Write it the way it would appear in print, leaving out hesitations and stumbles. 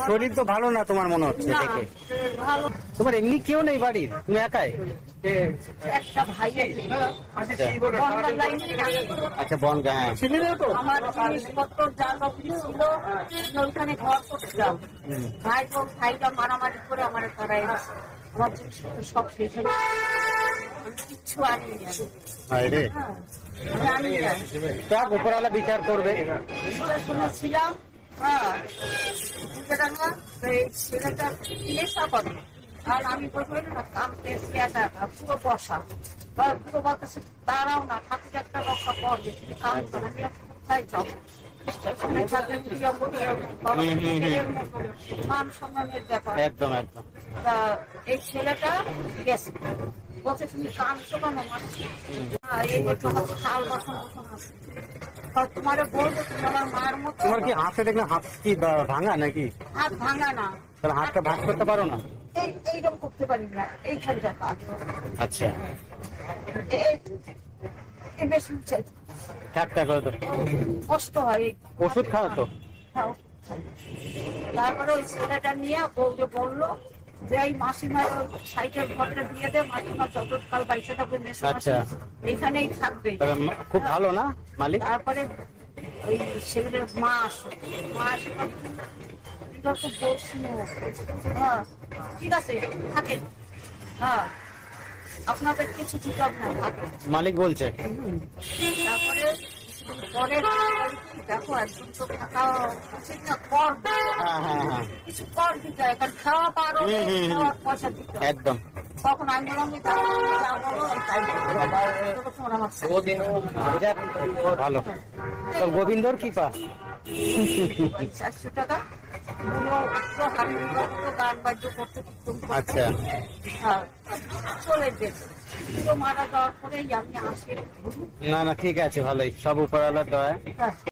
শরীর তো ভালো না তোমার মনে হচ্ছে দেখে। তোমার এমনি কেউ নেই বাড়ির, তুমি একাই? একটা ভাই আচ্ছা বনগা, হ্যাঁ। আমার জিনিসপত্র যা সব ছিল ওইখানে ঘর করছিলাম, ভাইটা মারামারি করে আমার তারাই আমার জিনিসপত্র সব শেষ হয়ে কিচ্ছু আনিনি। উপরওয়ালা বিচার করবে শুনেছিলাম। ছেলেটা নেশা করে, আর আমি বলবো না কাম পুরো বসা পুরো বলতেছে দাঁড়াও না, ঠাকুর একটা রক্ষা করবে, কাম করে কোথায় যাবো? মান সম্মানের ব্যাপার। একদম একদম। এই ছেলেটা গেছে, বলছে তুমি কাঁদছো কেন? তোমার বলবো তুমি আমার মার মতো। তোমার কি হাতে দেখলাম হাত কি ভাঙা নাকি? হাত ভাঙা না। তাহলে হাতটা ভাগ করতে পারো না? এইরকম করতে পারি না, এইখানটা কাজ। আচ্ছা বেশি ঠাকটা করে তো কষ্ট হয়। ওষুধ খাও তো? তারপরে ওই ছেলেটা নিয়ে বউকে বললো যে এই মাসিমার সাইকেল ঘরটা দিয়ে দে, মাসিমা যতকাল বাইসে থাকবে এইখানেই থাকবে। খুব ভালো না মালিক? তারপরে ওই ছেলেদের মা আসে, খুব বসলো। হ্যাঁ ঠিক আছে থাকেন, হ্যাঁ আপনাদের কিছু ঠিক হবে না, মালিক বলছে। তারপরে পরে দেখো একজন তো থাকা উচিত না, কর কিছু কর দিতে হয়, কারণ খাওয়া পারো পয়সা দিতে হয়। একদম। তখন আমি বললাম ভালো। গোবিন্দর কি পা 400 টাকা গান বাদ্য করতে। আচ্ছা চলে যেত, মারা যাওয়ার পরে আমি আসি। না না ঠিক আছে, ভালোই, সব উপরওয়ালার দয়া।